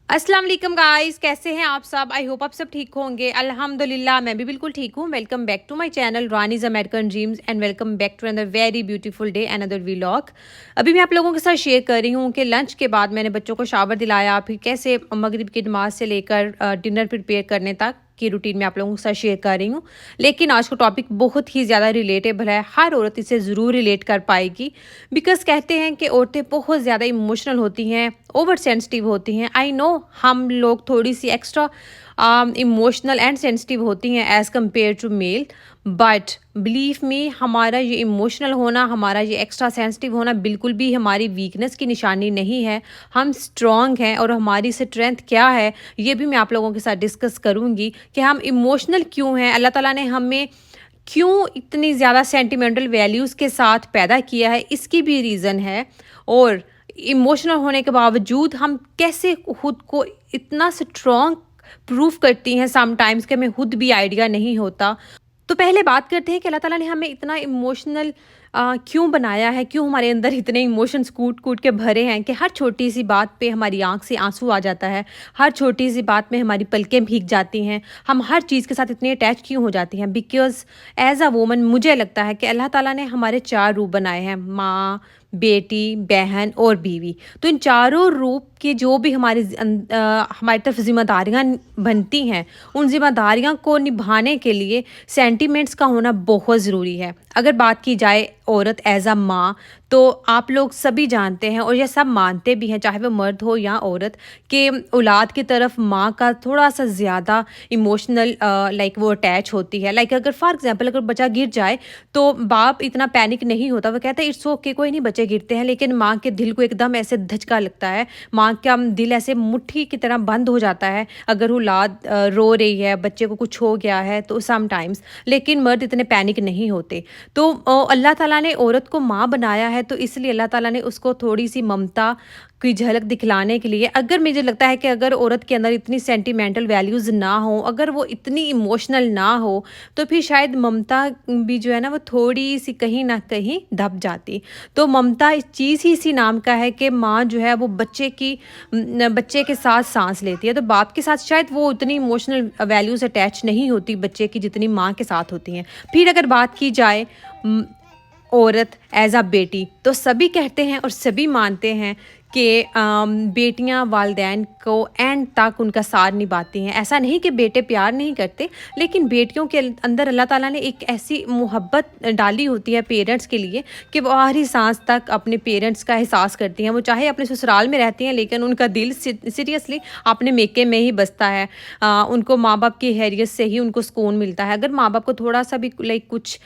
अस्सलाम वालेकुम गाइस, कैसे हैं आप सब। आई होप आप सब ठीक होंगे। अल्हम्दुलिल्लाह मैं भी बिल्कुल ठीक हूँ। Welcome back to my channel Rani's American dreams and welcome back to another very beautiful day another vlog. अभी मैं आप लोगों के साथ शेयर कर रही हूँ कि लंच के बाद मैंने बच्चों को शावर दिलाया, फिर कैसे मगरिब की नमाज से लेकर डिनर प्रिपेयर करने तक की रूटीन में आप लोगों के साथ शेयर कर रही हूँ। लेकिन आज का टॉपिक बहुत ही ज़्यादा रिलेटेबल है, हर औरत इसे ज़रूर रिलेट कर पाएगी। बिकॉज कहते हैं कि औरतें बहुत ज़्यादा इमोशनल होती हैं, ओवर सेंसिटिव होती हैं। आई नो हम लोग थोड़ी सी एक्स्ट्रा इमोशनल एंड सेंसिटिव होती हैं as compared to male, but believe me हमारा ये इमोशनल होना, हमारा ये एक्स्ट्रा सेंसिटिव होना बिल्कुल भी हमारी वीकनेस की निशानी नहीं है। हम स्ट्रॉन्ग हैं और हमारी स्ट्रेंथ क्या है ये भी मैं आप लोगों के साथ डिस्कस करूँगी कि हम इमोशनल क्यों हैं, अल्लाह ताला ने हमें क्यों इतनी ज़्यादा सेंटिमेंटल वैल्यूज़ के साथ पैदा किया है, इसकी भी रीज़न है। और इमोशनल होने के बावजूद हम कैसे खुद को इतना स्ट्रॉन्ग प्रूफ करती हैं समटाइम्स कि हमें खुद भी आइडिया नहीं होता। तो पहले बात करते हैं कि अल्लाह ताला ने हमें इतना इमोशनल क्यों बनाया है, क्यों हमारे अंदर इतने इमोशंस कूट कूट के भरे हैं कि हर छोटी सी बात पे हमारी आंख से आंसू आ जाता है, हर छोटी सी बात में हमारी पलकें भीग जाती हैं, हम हर चीज़ के साथ इतने अटैच क्यों हो जाती हैं। बिकॉज़ एज अ वूमन मुझे लगता है कि अल्लाह ताला ने हमारे 4 रूप बनाए हैं, माँ, बेटी, बहन और बीवी। तो इन चारों रूप की जो भी हमारी तरफ जिम्मेदारियाँ बनती हैं, उन जिम्मेदारियों को निभाने के लिए सेंटिमेंट्स का होना बहुत ज़रूरी है। अगर बात की जाए औरत एज़ अ माँ, तो आप लोग सभी जानते हैं और ये सब मानते भी हैं, चाहे वो मर्द हो या औरत, कि औलाद की तरफ माँ का थोड़ा सा ज़्यादा इमोशनल लाइक वो अटैच होती है। लाइक अगर फॉर एग्जांपल अगर बच्चा गिर जाए तो बाप इतना पैनिक नहीं होता, वो कहता है इट्स ओके, कोई नहीं, बच्चे गिरते हैं। लेकिन माँ के दिल को एकदम ऐसे धचका लगता है, माँ का दिल ऐसे मुट्ठी की तरह बंद हो जाता है अगर औलाद रो रही है, बच्चे को कुछ हो गया है तो समटाइम्स। लेकिन मर्द इतने पैनिक नहीं होते। तो अल्लाह ताला ने औरत को माँ बनाया है, तो इसलिए अल्लाह ताला ने उसको थोड़ी सी ममता की झलक दिखलाने के लिए, अगर मुझे लगता है कि अगर औरत के अंदर इतनी सेंटिमेंटल वैल्यूज़ ना हो, अगर वो इतनी इमोशनल ना हो, तो फिर शायद ममता भी जो है ना वो थोड़ी सी कहीं ना कहीं दब जाती। तो ममता इस चीज़ ही इसी नाम का है कि माँ जो है वो बच्चे के साथ सांस लेती है, तो बाप के साथ शायद वो उतनी इमोशनल वैल्यूज़ अटैच नहीं होती बच्चे की जितनी माँ के साथ होती हैं। फिर अगर बात की जाए औरत एज अ बेटी, तो सभी कहते हैं और सभी मानते हैं कि बेटियां वालिदैन को एंड तक उनका साथ निभाती हैं। ऐसा नहीं कि बेटे प्यार नहीं करते, लेकिन बेटियों के अंदर अल्लाह ताला ने एक ऐसी मोहब्बत डाली होती है पेरेंट्स के लिए कि वो आखिरी सांस तक अपने पेरेंट्स का एहसास करती हैं। वो चाहे अपने ससुराल में रहती हैं, लेकिन उनका दिल सीरियसली अपने मेके में ही बसता है। उनको माँ बाप की हैरियत से ही उनको सुकून मिलता है। अगर माँ बाप को थोड़ा सा भी लाइक कुछ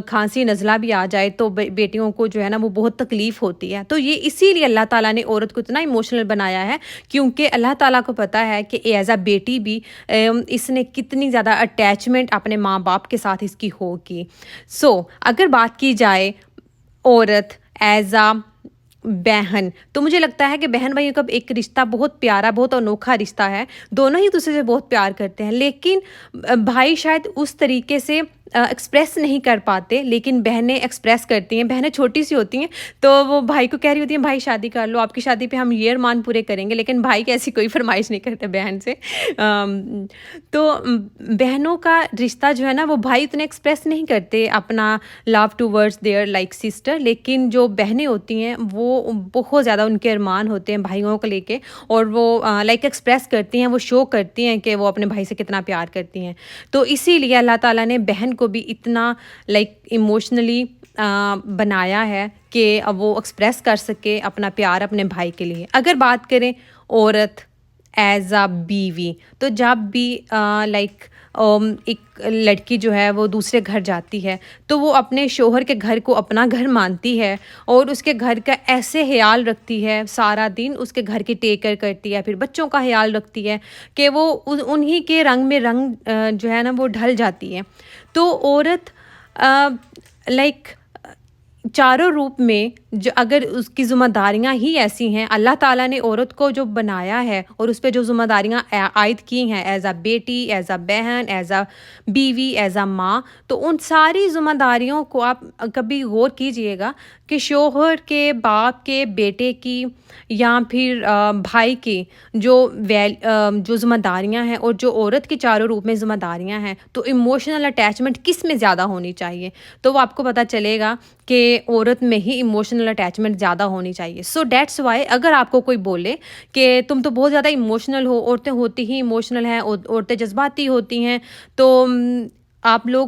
खांसी नज़ला भी आ जाए तो बेटियों को जो है ना वो बहुत तकलीफ़ होती है। तो ये इसीलिए अल्लाह ताला ने औरत को इतना इमोशनल बनाया है, क्योंकि अल्लाह ताला को पता है कि एज अ बेटी भी इसने कितनी ज़्यादा अटैचमेंट अपने माँ बाप के साथ इसकी होगी। सो अगर बात की जाए औरत एज अ बहन, तो मुझे लगता है कि बहन भाइयों का एक रिश्ता बहुत प्यारा, बहुत अनोखा रिश्ता है। दोनों ही दूसरे से बहुत प्यार करते हैं, लेकिन भाई शायद उस तरीके से एक्सप्रेस नहीं कर पाते, लेकिन बहनें एक्सप्रेस करती हैं। बहनें छोटी सी होती हैं तो वो भाई को कह रही होती हैं भाई शादी कर लो, आपकी शादी पे हम ये अरमान पूरे करेंगे, लेकिन भाई की ऐसी कोई फरमाइश नहीं करते बहन से। तो बहनों का रिश्ता जो है ना वो भाई इतने एक्सप्रेस नहीं करते अपना love towards their like sister, लेकिन जो बहनें होती हैं वो बहुत ज़्यादा उनके अरमान होते हैं भाइयों को लेके, और वो लाइक एक्सप्रेस करती हैं, वो शो करती हैं कि वो अपने भाई से कितना प्यार करती हैं। तो इसीलिए अल्लाह ताला ने बहन को भी इतना लाइक इमोशनली बनाया है कि अब वो एक्सप्रेस कर सके अपना प्यार अपने भाई के लिए। अगर बात करें औरत एज अ बीवी, तो जब भी लाइक एक लड़की जो है वो दूसरे घर जाती है तो वो अपने शोहर के घर को अपना घर मानती है और उसके घर का ऐसे ख्याल रखती है, सारा दिन उसके घर की टेक केयर करती है, फिर बच्चों का ख्याल रखती है कि वो उन्हीं के रंग में रंग जो है ना वो ढल जाती है। तो औरत लाइक चारों रूप में جو اگر اس کی ذمہ داریاں ہی ایسی ہیں، اللہ تعالیٰ نے عورت کو جو بنایا ہے اور اس پہ جو ذمہ داریاں عائد کی ہیں ایز اے بیٹی، ایز اے بہن، ایز اے بیوی، ایز اے ماں، تو ان ساری ذمہ داریوں کو آپ کبھی غور کیجئے گا کہ شوہر کے، باپ کے، بیٹے کی یا پھر بھائی کی جو ذمہ داریاں ہیں اور جو عورت کی چاروں روپ میں ذمہ داریاں ہیں، تو ایموشنل اٹیچمنٹ کس میں زیادہ ہونی چاہیے، تو وہ آپ کو پتہ چلے گا کہ عورت میں ہی ایموشنل اٹیچمنٹ زیادہ ہونی چاہیے. سو دیٹس وائی اگر آپ کو کوئی بولے کہ تم تو بہت زیادہ ایموشنل ہو، عورتیں ہوتی ہی ایموشنل ہیں، عورتیں جذباتی ہوتی ہیں، تو آپ لوگ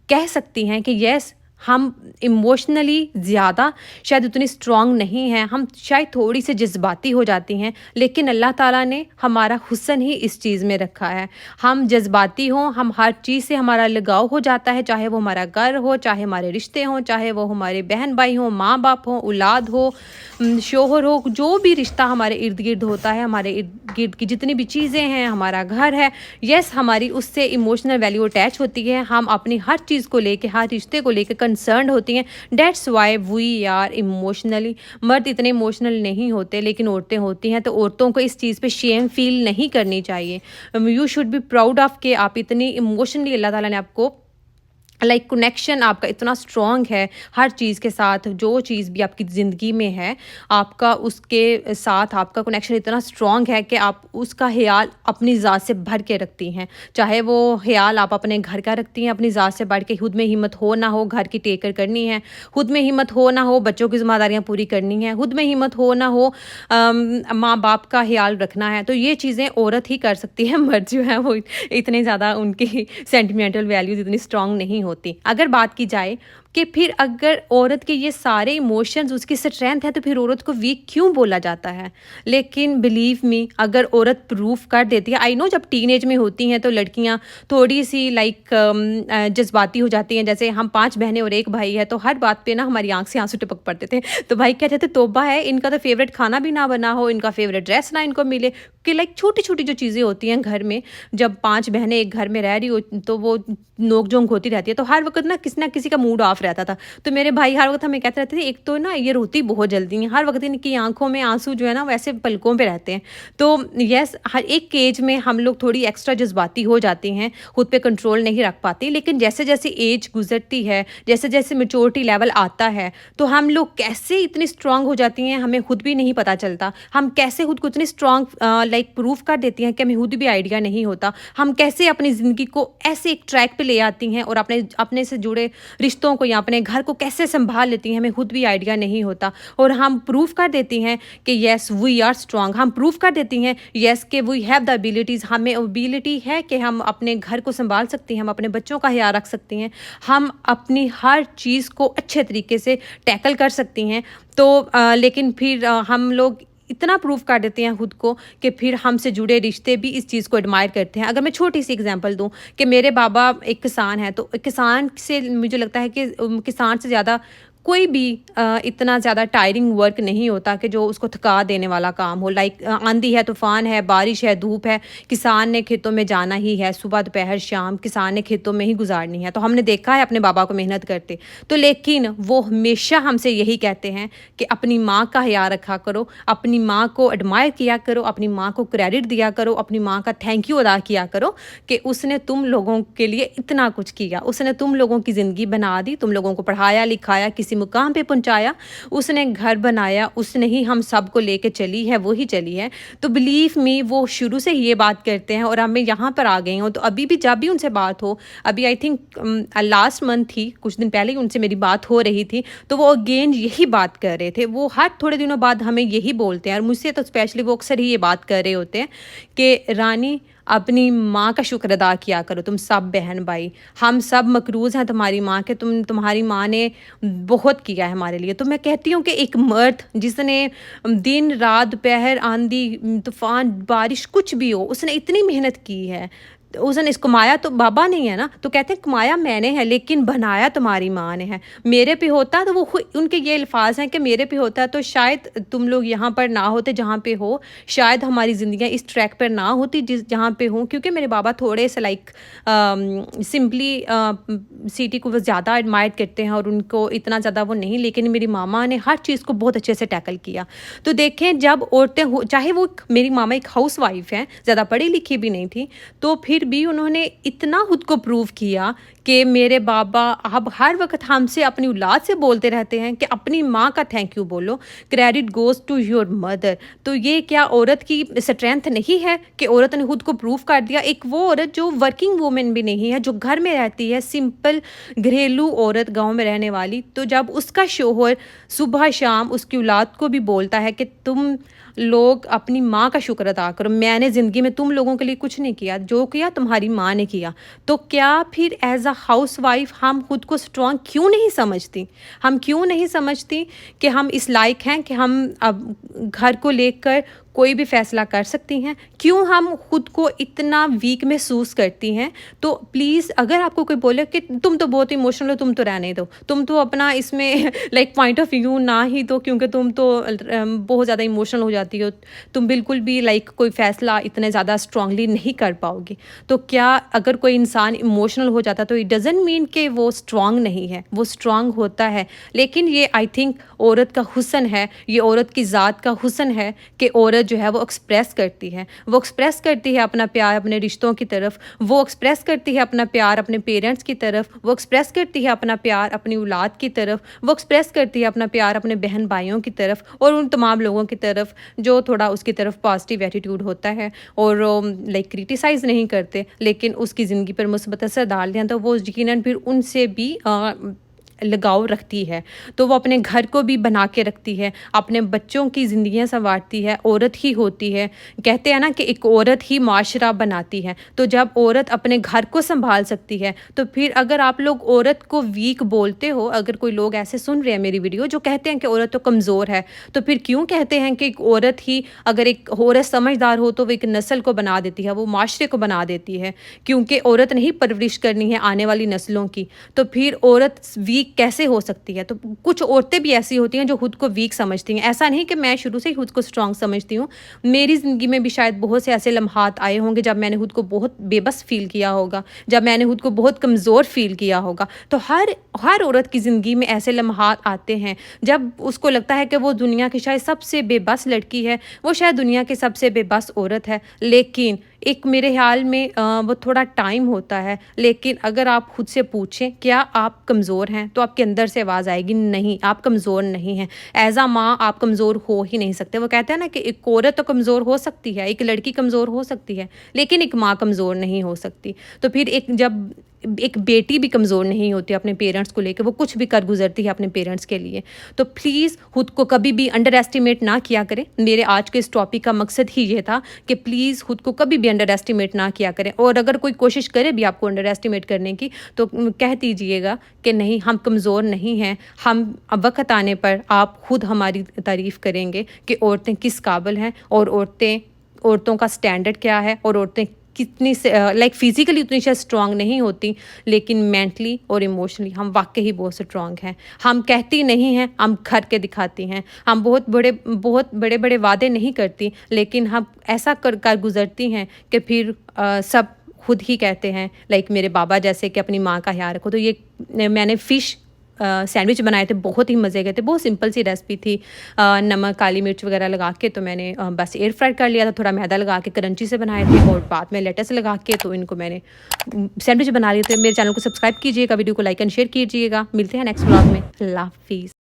کہہ سکتی ہیں کہ یس ہم ایموشنلی زیادہ شاید اتنی اسٹرانگ نہیں ہیں، ہم شاید تھوڑی سی جذباتی ہو جاتی ہیں، لیکن اللہ تعالیٰ نے ہمارا حسن ہی اس چیز میں رکھا ہے. ہم جذباتی ہوں، ہم ہر چیز سے ہمارا لگاؤ ہو جاتا ہے، چاہے وہ ہمارا گھر ہو، چاہے ہمارے رشتے ہوں، چاہے وہ ہمارے بہن بھائی ہوں، ماں باپ ہوں، اولاد ہو، شوہر ہو، جو بھی رشتہ ہمارے ارد گرد ہوتا ہے، ہمارے ارد گرد کی جتنی بھی چیزیں ہیں، ہمارا گھر ہے، یس ہماری اس سے ایموشنل ویلیو اٹیچ ہوتی ہے، ہم اپنی ہر چیز کو لے کے، ہر رشتے کو لے کے کنسرنڈ ہوتی ہیں. That's why we are emotionally. مرد اتنے ایموشنل نہیں ہوتے لیکن عورتیں ہوتی ہیں، تو عورتوں کو اس چیز پہ شیم فیل نہیں کرنی چاہیے. You should be proud of کہ آپ اتنی ایموشنلی اللہ تعالیٰ نے آپ کو کنیکشن آپ کا اتنا اسٹرانگ ہے ہر چیز کے ساتھ، جو چیز بھی آپ کی زندگی میں ہے آپ کا اس کے ساتھ آپ کا کنیکشن اتنا اسٹرانگ ہے کہ آپ اس کا خیال اپنی ذات سے بھر کے رکھتی ہیں، چاہے وہ خیال آپ اپنے گھر کا رکھتی ہیں اپنی ذات سے بڑھ کے. خود میں ہمت ہو نہ ہو گھر کی ٹیک کر کرنی ہے، خود میں ہمت ہو نہ ہو بچوں کی ذمہ داریاں پوری کرنی ہے، خود میں ہمت ہو نہ ہو ماں باپ کا خیال رکھنا ہے، تو یہ چیزیں عورت ہی کر سکتی ہے. مرد جو ہے وہ اتنے زیادہ ان کی سینٹیمنٹل ویلیوز اتنی اسٹرانگ نہیں ہوتی. اگر بات کی جائے کہ پھر اگر عورت کے یہ سارے ایموشنز اس کی اسٹرینتھ ہے تو پھر عورت کو ویک کیوں بولا جاتا ہے؟ لیکن بلیو می اگر عورت پروف کر دیتی ہے، آئی نو جب ٹین ایج میں ہوتی ہیں تو لڑکیاں تھوڑی سی جذباتی ہو جاتی ہیں. جیسے ہم 5 بہنیں اور 1 بھائی ہے، تو ہر بات پہ نا ہماری آنکھ سے آنسو ٹپک پڑتے تھے، تو بھائی کہتے تھے توبہ ہے ان کا تو فیوریٹ کھانا بھی نہ بنا ہو، ان کا فیوریٹ ڈریس نہ ان کو ملے، کہ چھوٹی چھوٹی جو چیزیں ہوتی ہیں گھر میں، جب 5 بہنیں ایک گھر میں رہ رہی ہو تو وہ نوک جھونک ہوتی رہتی ہے، تو ہر وقت نہ کسی کا موڈ آف رہتا تھا. تو میرے بھائی ہر وقت ہمیں کہتے رہتے تھے ایک تو نا یہ روتی بہت جلدی ہیں، ہر وقت ان کی آنکھوں میں آنسو جو ہے نا ویسے پلکوں پہ رہتے ہیں. تو یس ہر ایک ایج میں ہم لوگ تھوڑی ایکسٹرا جذباتی ہو جاتی ہیں، خود پہ کنٹرول نہیں رکھ پاتی، لیکن جیسے جیسے ایج گزرتی ہے، جیسے جیسے میچورٹی لیول آتا ہے، تو ہم لوگ کیسے اتنی اسٹرانگ ہو جاتی ہیں ہمیں خود بھی نہیں پتہ چلتا. ہم کیسے خود کو اتنی اسٹرانگ پروف کر دیتی ہیں کہ ہمیں خود بھی آئیڈیا نہیں ہوتا. ہم کیسے اپنی زندگی کو ایسے ایک ٹریک پہ لے آتی ہیں اور اپنے سے جڑے رشتوں کو یا اپنے گھر کو کیسے سنبھال لیتی ہیں ہمیں خود بھی آئیڈیا نہیں ہوتا. اور ہم پروف کر دیتی ہیں کہ یس وی آر اسٹرانگ، ہم پروف کر دیتی ہیں یس کہ وی ہیو دا ابیلٹیز، ہمیں ابیلٹی ہے کہ ہم اپنے گھر کو سنبھال سکتی ہیں، ہم اپنے بچوں کا خیال رکھ سکتی ہیں، ہم اپنی ہر چیز کو اچھے طریقے سے ٹیکل کر سکتی ہیں. تو لیکن پھر ہم لوگ اتنا پروف کر دیتے ہیں خود کو کہ پھر ہم سے جڑے رشتے بھی اس چیز کو ایڈمائر کرتے ہیں. اگر میں چھوٹی سی اگزامپل دوں کہ میرے بابا ایک کسان ہے، تو کسان سے مجھے لگتا ہے کہ کسان سے زیادہ کوئی بھی اتنا زیادہ ٹائرنگ ورک نہیں ہوتا کہ جو اس کو تھکا دینے والا کام ہو. آندھی ہے، طوفان ہے، بارش ہے، دھوپ ہے، کسان نے کھیتوں میں جانا ہی ہے، صبح دوپہر شام کسان نے کھیتوں میں ہی گزارنی ہے. تو ہم نے دیکھا ہے اپنے بابا کو محنت کرتے، تو لیکن وہ ہمیشہ ہم سے یہی کہتے ہیں کہ اپنی ماں کا خیال رکھا کرو، اپنی ماں کو ایڈمائر کیا کرو، اپنی ماں کو کریڈٹ دیا کرو، اپنی ماں کا تھینک یو ادا کیا کرو کہ اس نے تم لوگوں کے لیے اتنا کچھ کیا، اس نے تم لوگوں کی زندگی بنا دی، تم لوگوں کو پڑھایا لکھایا، کسی مقام پہ پہنچایا، اس نے گھر بنایا، اس نے ہی ہم سب کو لے کے چلی ہے، وہی چلی ہے. تو بلیو می وہ شروع سے ہی یہ بات کرتے ہیں اور ہمیں یہاں پر آ گئے ہوں. تو ابھی بھی جب بھی ان سے بات ہو، ابھی آئی تھنک لاسٹ منتھ تھی، کچھ دن پہلے ہی ان سے میری بات ہو رہی تھی، تو وہ اگین یہی بات کر رہے تھے. وہ ہر تھوڑے دنوں بعد ہمیں یہی بولتے ہیں، اور مجھ سے تو اسپیشلی وہ اکثر ہی یہ بات کر رہے ہوتے ہیں کہ رانی اپنی ماں کا شکر ادا کیا کرو، تم سب بہن بھائی، ہم سب مقروض ہیں تمہاری ماں کے، تمہاری ماں نے بہت کیا ہے ہمارے لیے. تو میں کہتی ہوں کہ ایک مرد جس نے دن رات دوپہر آندھی طوفان بارش کچھ بھی ہو، اس نے اتنی محنت کی ہے، उस दिन इसको कमाया तो बाबा नहीं है ना, तो कहते हैं कमाया मैंने है लेकिन बनाया तुम्हारी माँ ने है। मेरे पे होता तो वो उनके ये अल्फाज हैं कि मेरे पे होता तो शायद तुम लोग यहाँ पर ना होते जहाँ पे हो, शायद हमारी ज़िंदगियाँ इस ट्रैक पर ना होती जिस जहाँ पे हूँ, क्योंकि मेरे बाबा थोड़े से लाइक सिंपली सिटी को वो ज़्यादा एडमायर करते हैं और उनको इतना ज़्यादा वो नहीं, लेकिन मेरी मामा ने हर चीज़ को बहुत अच्छे से टैकल किया। तो देखें जब औरतें हो, चाहे वो मेरी मामा एक हाउस वाइफ हैं, ज़्यादा पढ़ी लिखी भी नहीं थी, तो फिर भी उन्होंने इतना खुद को प्रूव किया कि मेरे बाबा अब हर वक्त हमसे अपनी औलाद से बोलते रहते हैं कि अपनी माँ का थैंक यू बोलो, credit goes to your mother. तो ये क्या औरत की स्ट्रेंथ नहीं है कि औरत ने खुद को प्रूव कर दिया? एक वो औरत जो वर्किंग वूमेन भी नहीं है, जो घर में रहती है, सिंपल घरेलू औरत गांव में रहने वाली, तो जब उसका शोहर सुबह शाम उसकी औलाद को भी बोलता है कि तुम लोग अपनी माँ का शुक्र अदा करो, मैंने ज़िंदगी में तुम लोगों के लिए कुछ नहीं किया, जो किया तुम्हारी माँ ने किया, तो क्या फिर एज अ हाउस वाइफ हम खुद को स्ट्रॉन्ग क्यों नहीं समझती? हम क्यों नहीं समझती कि हम इस लायक हैं कि हम अब घर को लेकर कोई भी फ़ैसला कर सकती हैं? क्यों हम खुद को इतना वीक महसूस करती हैं? तो प्लीज़ अगर आपको कोई बोले कि तुम तो बहुत इमोशनल हो, तुम तो रहने दो, तुम तो अपना इसमें लाइक पॉइंट ऑफ व्यू ना ही दो, क्योंकि तुम तो बहुत ज़्यादा इमोशनल हो जाती हो, तुम बिल्कुल भी लाइक कोई फ़ैसला इतने ज़्यादा स्ट्रांगली नहीं कर पाओगी। तो क्या अगर कोई इंसान इमोशनल हो जाता तो इट डज़ंट मीन कि वो स्ट्रांग नहीं है, वो स्ट्रांग होता है। लेकिन ये आई थिंक औरत का हुस्न है, ये औरत की ज़ात का हुस्न है कि औरत जो है वो एक्सप्रेस करती है, वो एक्सप्रेस करती है अपना प्यार अपने रिश्तों की तरफ, वो एक्सप्रेस करती है अपना प्यार अपने पेरेंट्स की तरफ, वो एक्सप्रेस करती है अपना प्यार अपनी औलाद की तरफ, वो एक्सप्रेस करती है अपना प्यार अपने बहन भाइयों की तरफ और उन तमाम लोगों की तरफ जो थोड़ा उसकी तरफ पॉजिटिव एटीट्यूड होता है और लाइक क्रिटिसाइज़ नहीं करते, लेकिन उसकी ज़िंदगी पर मुस्बत असर डाल दें, तो वो यकीनन फिर उनसे भी लगाव रखती है। तो वो अपने घर को भी बना के रखती है, अपने बच्चों की ज़िंदगियाँ संवारती है, औरत ही होती है। कहते हैं ना कि एक औरत ही माशरा बनाती है। तो जब औरत अपने घर को संभाल सकती है, तो फिर अगर आप लोग औरत को वीक बोलते हो, अगर कोई लोग ऐसे सुन रहे हैं मेरी वीडियो जो कहते हैं कि औरत तो कमज़ोर है, तो फिर क्यों कहते हैं कि एक औरत ही, अगर एक औरत समझदार हो तो वो एक नस्ल को बना देती है, वो माशरे को बना देती है, क्योंकि औरत ने ही परवरिश करनी है आने वाली नस्लों की। तो फिर औरत वीक कैसे हो सकती है? तो कुछ औरतें भी ऐसी होती हैं जो खुद को वीक समझती हैं। ऐसा नहीं कि मैं शुरू से ही खुद को स्ट्रांग समझती हूँ, मेरी ज़िंदगी में भी शायद बहुत से ऐसे लम्हात आए होंगे जब मैंने खुद को बहुत बेबस फील किया होगा, जब मैंने खुद को बहुत कमज़ोर फील किया होगा। तो हर औरत की ज़िंदगी में ऐसे लम्हात आते हैं जब उसको लगता है कि वो दुनिया की शायद सबसे बेबस लड़की है, वो शायद दुनिया की सबसे बेबस औरत है। लेकिन एक मेरे ख्याल में वो थोड़ा टाइम होता है, लेकिन अगर आप खुद से पूछें क्या आप कमज़ोर हैं, तो आपके अंदर से आवाज़ आएगी नहीं, आप कमज़ोर नहीं हैं। एज आ माँ आप कमज़ोर हो ही नहीं सकते। वो कहते हैं ना कि एक औरत तो कमज़ोर हो सकती है, एक लड़की कमज़ोर हो सकती है, लेकिन एक माँ कमज़ोर नहीं हो सकती। तो फिर जब एक बेटी भी कमज़ोर नहीं होती अपने पेरेंट्स को लेकर, वो कुछ भी कर गुजरती है अपने पेरेंट्स के लिए। तो प्लीज़ खुद को कभी भी अंडर एस्टिमेट ना किया करें। मेरे आज के इस टॉपिक का मकसद ही ये था कि प्लीज़ खुद को कभी भी अंडर एस्टिमेट ना किया करें, और अगर कोई कोशिश करे भी आपको अंडर एस्टिमेट करने की, तो कह दीजिएगा कि नहीं, हम कमज़ोर नहीं हैं। हम अब वक्त आने पर आप खुद हमारी तारीफ़ करेंगे कि औरतें किस काबिल हैं, और औरतों का स्टैंडर्ड क्या है, और औरतें कितनी लाइक फिज़िकली उतनी शायद स्ट्रांग नहीं होती, लेकिन मेंटली और इमोशनली हम वाकई ही बहुत स्ट्रांग हैं। हम कहती नहीं हैं, हम करके दिखाती हैं। हम बहुत बड़े बड़े वादे नहीं करती, लेकिन हम ऐसा कर गुजरती हैं कि फिर सब खुद ही कहते हैं, लाइक मेरे बाबा जैसे कि अपनी माँ का ख्याल रखो। तो ये मैंने फ़िश सैंडविच बनाए थे, बहुत ही मज़े के थे। बहुत सिंपल सी रेसिपी थी, नमक काली मिर्च वगैरह लगा के, तो मैंने बस एयर फ्राई कर लिया था, थोड़ा मैदा लगा के क्रंची से बनाए थे, और बाद में लेटस लगा के तो इनको मैंने सैंडविच बना लिए थे। मेरे चैनल को सब्सक्राइब कीजिएगा, वीडियो को लाइक एंड शेयर कीजिएगा। मिलते हैं नेक्स्ट व्लॉग में। अल्लाह हाफिज़।